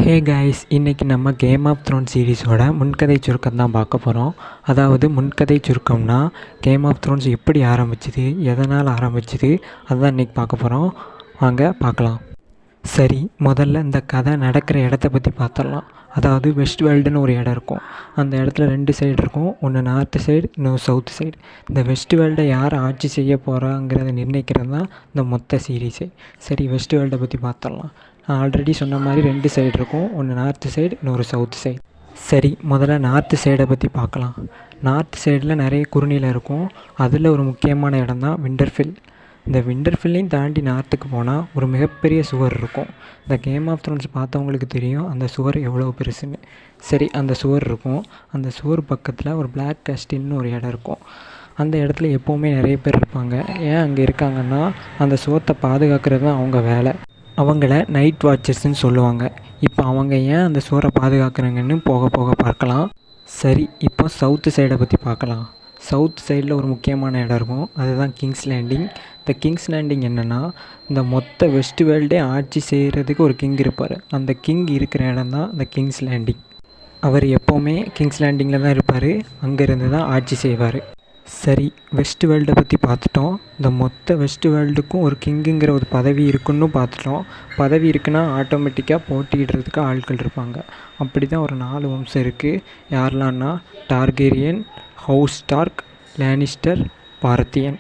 Hey guys, இன்றைக்கி நம்ம game of thrown சீரீஸோட முன்கதை சுருக்கம் தான் பார்க்க போகிறோம். அதாவது முன்கதை சுருக்கம்னா கேம் ஆஃப் த்ரோன்ஸ் எப்படி ஆரம்பிச்சுது, எதனால் ஆரம்பிச்சுது, அதுதான் இன்றைக்கி பார்க்க போகிறோம். வாங்க பார்க்கலாம். சரி, முதல்ல இந்த கதை நடக்கிற இடத்த பற்றி பார்த்துடலாம். அதாவது வெஸ்ட் வேர்ல்டுன்னு ஒரு இடம் இருக்கும். அந்த இடத்துல 2 சைடு இருக்கும். ஒன்று நார்த்து சைடு, இன்னொரு சவுத்து சைடு. இந்த வெஸ்ட் வேர்ல்டை யார் ஆட்சி செய்ய போகிறாங்கிறத நிர்ணயிக்கிறது தான் இந்த மொத்த சீரீஸே. சரி, வெஸ்ட் வேர்ல்டை பற்றி பார்த்துடலாம். நான் ஆல்ரெடி சொன்ன மாதிரி 2 சைடு இருக்கும். ஒன்று நார்த்து சைடு, இன்னொரு சவுத்து சைடு. சரி, முதல்ல நார்த்து சைடை பற்றி பார்க்கலாம். நார்த் சைடில் நிறைய குறுநிலம் இருக்கும். அதில் ஒரு முக்கியமான இடம் தான் விண்டர்ஃபெல். இந்த விண்டர்ஃபெல்லையும் தாண்டி நார்த்துக்கு போனால் ஒரு மிகப்பெரிய சுவர் இருக்கும். இந்த கேம் ஆஃப் த்ரோன்ஸ் பார்த்தவங்களுக்கு தெரியும் அந்த சுவர் எவ்வளோ பெருசுன்னு. சரி, அந்த சுவர் இருக்கும். அந்த சுவர் பக்கத்தில் ஒரு பிளாக் கேஸ்டில்னு ஒரு இடம் இருக்கும். அந்த இடத்துல எப்போவுமே நிறைய பேர் இருப்பாங்க. ஏன் அங்கே இருக்காங்கன்னா, அந்த சுவத்தை பாதுகாக்கிறது தான் அவங்க வேலை. அவங்கள நைட் வாட்சர்ஸ்ன்னு சொல்லுவாங்க. இப்போ அவங்க ஏன் அந்த சுவரை பாதுகாக்கிறாங்கன்னு போக போக பார்க்கலாம். சரி, இப்போ சவுத்து சைடை பற்றி பார்க்கலாம். சவுத் சைடில் ஒரு முக்கியமான இடம் இருக்கும். அதுதான் கிங்ஸ் லேண்டிங். இந்த கிங்ஸ் லேண்டிங் என்னென்னா, இந்த மொத்த வெஸ்ட் வேர்ல்டே ஆட்சி செய்கிறதுக்கு ஒரு கிங் இருப்பார். அந்த கிங் இருக்கிற இடம் தான் இந்த கிங்ஸ் லேண்டிங். அவர் எப்போவுமே கிங்ஸ் லேண்டிங்கில் தான் இருப்பார். அங்கேருந்து தான் ஆட்சி செய்வார். சரி, வெஸ்ட் வேர்ல்டை பற்றி பார்த்துட்டோம். இந்த மொத்த வெஸ்ட் வேர்ல்டுக்கும் ஒரு கிங்குங்கிற ஒரு பதவி இருக்குன்னு பார்த்துட்டோம். பதவி இருக்குன்னா ஆட்டோமேட்டிக்காக போட்டியிடுறதுக்கு ஆட்கள் இருப்பாங்க. அப்படி தான் ஒரு 4 வம்சம் இருக்குது. யாரெல்லாம்னா டார்கேரியன், ஹவுஸ் ஸ்டார்க், லேனிஸ்டர், பாரத்தியன்.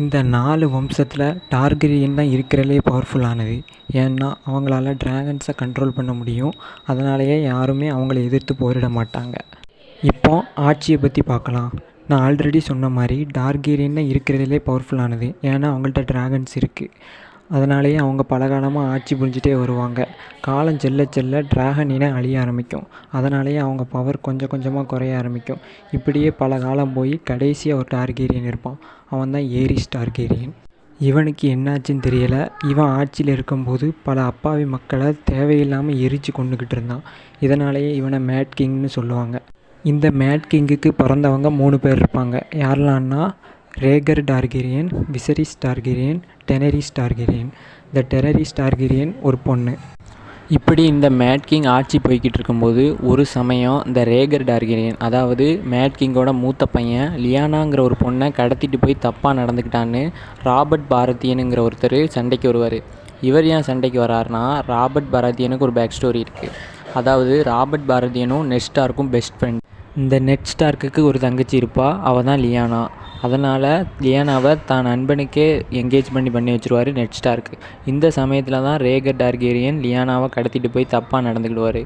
இந்த 4 வம்சத்தில் டார்கேரியன் தான் இருக்கிறதுலே பவர்ஃபுல்லானது. ஏன்னா அவங்களால டிராகன்ஸை கண்ட்ரோல் பண்ண முடியும். அதனாலேயே யாருமே அவங்கள எதிர்த்து போரிட மாட்டாங்க. இப்போ ஆட்சியை பற்றி பார்க்கலாம். நான் ஆல்ரெடி சொன்ன மாதிரி டார்கேரியன் தான் இருக்கிறதுலே பவர்ஃபுல்லானது. ஏன்னா அவங்கள்ட்ட டிராகன்ஸ் இருக்குது. அதனாலேயே அவங்க பலகாலமாக ஆட்சி புரிஞ்சிட்டே வருவாங்க. காலம் செல்ல செல்ல டிராகன் இனம் அழிய ஆரம்பிக்கும். அதனாலேயே அவங்க பவர் கொஞ்சம் கொஞ்சமாக குறைய ஆரம்பிக்கும். இப்படியே பல காலம் போய் கடைசியாக ஒரு டார்கேரியன் இருப்பான். அவன் தான் ஏரிஸ் டார்கேரியன். இவனுக்கு என்னாச்சுன்னு தெரியலை. இவன் ஆட்சியில் இருக்கும்போது பல அப்பாவி மக்களை தேவையில்லாமல் எரித்து கொண்டுக்கிட்டு இருந்தான். இதனாலேயே இவனை மேட் கிங்னு சொல்லுவாங்க. இந்த மேட் கிங்குக்கு பிறந்தவங்க 3 பேர் இருப்பாங்க. யாரெல்லாம்னா ரேகர் டார்கேரியன், விசரிஸ் டார்கேரியன், டெனரிஸ் டார்கேரியன். இந்த டெனரிஸ் டார்கேரியன் ஒரு பொண்ணு. இப்படி இந்த மேட் கிங் ஆட்சி போய்கிட்டு இருக்கும்போது ஒரு சமயம் இந்த ரேகர் டார்கேரியன், அதாவது மேட் கிங்கோட மூத்த பையன் லியானாங்கிற ஒரு பொண்ணை கடத்திட்டு போய் தப்பாக நடந்துக்கிட்டான்னு ராபர்ட் பாரதியனுங்கிற ஒருத்தர் சண்டைக்கு வருவார். இவர் ஏன் சண்டைக்கு வராருனா, ராபர்ட் பாரதியனுக்கு ஒரு பேக் ஸ்டோரி இருக்குது. அதாவது ராபர்ட் பாரதியனும் நெட் ஸ்டார்க்கும் பெஸ்ட் ஃப்ரெண்ட். இந்த நெட் ஸ்டார்க்குக்கு ஒரு தங்கச்சி இருப்பாள். அவள் தான் லியானா. அதனால் லியானாவை தான் நண்பனுக்கே என்கேஜ் பண்ணி வச்சுருவார் நெட் ஸ்டார்க்கு. இந்த சமயத்தில் தான் ரேகர் டார்கேரியன் லியானாவை கடத்திட்டு போய் தப்பாக நடந்துக்கிடுவார்.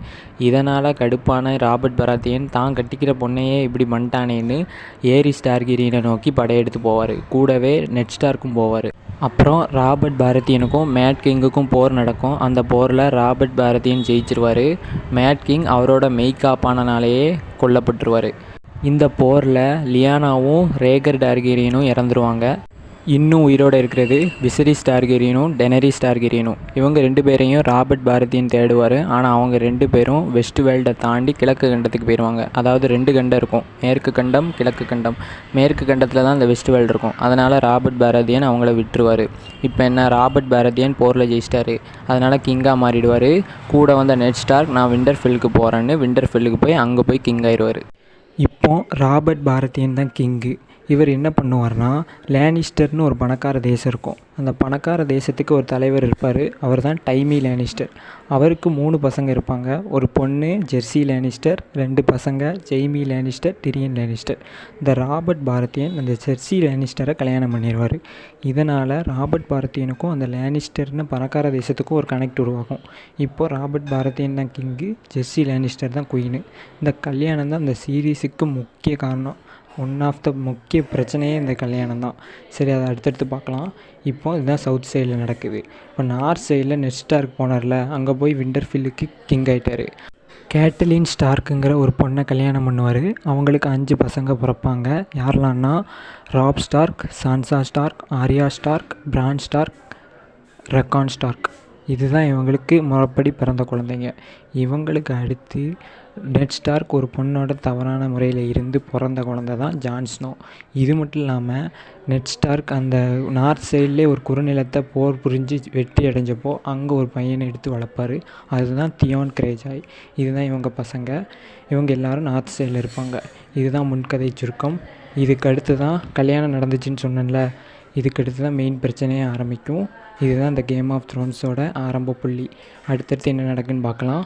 இதனால் கடுப்பான ராபர்ட் பராத்தியன் தான் கட்டிக்கிற பொண்ணையே இப்படி பண்ணிட்டானேன்னு ஏரிஸ் டார்கேரியனை நோக்கி படையெடுத்து போவார். கூடவே நெட் ஸ்டார்க்கும் போவார். அப்புறம் ராபர்ட் பாரதியனுக்கும் மேட் கிங்குக்கும் போர் நடக்கும். அந்த போரில் ராபர்ட் பாரதியன் ஜெயிச்சிருவார். மேட் கிங் அவரோட மெய்காப்பானனாலேயே கொல்லப்பட்டுருவார். இந்த போரில் லியானாவும் ரேகர் டார்கேரியனும் இறந்துருவாங்க. இன்னும் உயிரோடு இருக்கிறது விசரிஸ் டார்கேரியனும் டெனரிஸ் டார்கேரியனும். இவங்க 2 பேரையும் ராபர்ட் பாரதியன் தேடுவார். ஆனால் அவங்க 2 பேரும் வெஸ்ட் வேர்ல்டை தாண்டி கிழக்கு கண்டத்துக்கு போயிடுவாங்க. அதாவது 2 கண்டம் இருக்கும், மேற்கு கண்டம், கிழக்கு கண்டம். மேற்கு கண்டத்தில் தான் இந்த வெஸ்ட் வேர்ல்டு இருக்கும். அதனால் ராபர்ட் பாரதியன் அவங்கள விட்டுருவார். இப்போ என்ன, ராபர்ட் பாரதியன் போரில் ஜெயிச்சிட்டாரு. அதனால் கிங்காக மாறிடுவார். கூட வந்த நெட் ஸ்டார்க் நான் விண்டர்ஃபெல்லுக்கு போகிறேன்னு விண்டர்ஃபெல்லுக்கு போய் அங்கே போய் கிங் ஆயிடுவார். இப்போ ராபர்ட் பாரதியன் தான் கிங்கு. இவர் என்ன பண்ணுவார்னா, லேனிஸ்டர்னு ஒரு பணக்கார தேசம் இருக்கும். அந்த பணக்கார தேசத்துக்கு ஒரு தலைவர் இருப்பார். அவர் தான் டைமி லேனிஸ்டர். அவருக்கு 3 பசங்க இருப்பாங்க. ஒரு பொண்ணு ஜெர்சி லேனிஸ்டர், 2 பசங்க ஜெய்மி லேனிஸ்டர், டிரியன் லேனிஸ்டர். இந்த ராபர்ட் பாரதியன் அந்த ஜெர்சி லேனிஸ்டரை கல்யாணம் பண்ணிடுவார். இதனால் ராபர்ட் பாரதியனுக்கும் அந்த லேனிஸ்டர்னு பணக்கார தேசத்துக்கும் ஒரு கனெக்ட் உருவாகும். இப்போது ராபர்ட் பாரதியன் தான் கிங்கு, ஜெர்சி லேனிஸ்டர் தான் குயினு. இந்த கல்யாணம் தான் இந்த சீரீஸுக்கு முக்கிய காரணம். ஒன் ஆஃப் த முக்கிய பிரச்சனையே இந்த கல்யாணம் தான். சரி, அதை அடுத்தடுத்து பார்க்கலாம். இப்போ இதுதான் சவுத் சைடில் நடக்குது. இப்போ நார்த் சைடில் நெட் ஸ்டார்க் போனார்ல, அங்கே போய் விண்டர்ஃபெல்லுக்கு கிங் ஆகிட்டார். கேட்டலின் ஸ்டார்க்குங்கிற ஒரு பொண்ணை கல்யாணம் பண்ணுவார். அவங்களுக்கு 5 பசங்க பிறப்பாங்க. யாரெல்லாம்னா Robb Stark, Sansa Stark, Arya Stark, Bran Stark, Rickon Stark. இதுதான் இவங்களுக்கு முறைப்படி பிறந்த குழந்தைங்க. இவங்களுக்கு அடுத்து நெட் ஸ்டார்க் ஒரு பொண்ணோட தவறான முறையில் இருந்து பிறந்த குழந்தை தான் ஜான் ஸ்னோ. இது மட்டும் இல்லாமல் நெட் ஸ்டார்க் அந்த நார்த் சைட்லேயே ஒரு குறுநிலத்தை போர் புரிஞ்சு வெற்றி அடைஞ்சப்போ அங்கே ஒரு பையனை எடுத்து வளர்ப்பார். அதுதான் தியோன் கிரேஜாய். இதுதான் இவங்க பசங்க. இவங்க எல்லோரும் நார்த் சைடில் இருப்பாங்க. இதுதான் முன்கதை சுருக்கம். இதுக்கு அடுத்து தான் கல்யாணம் நடந்துச்சுன்னு சொன்னேன்ல, இதுக்கு அடுத்து தான் மெயின் பிரச்சனையே ஆரம்பிக்கும். இதுதான் இந்த கேம் ஆஃப் த்ரோன்ஸோட ஆரம்ப புள்ளி. அடுத்தடுத்து என்ன நடக்குன்னு பார்க்கலாம்.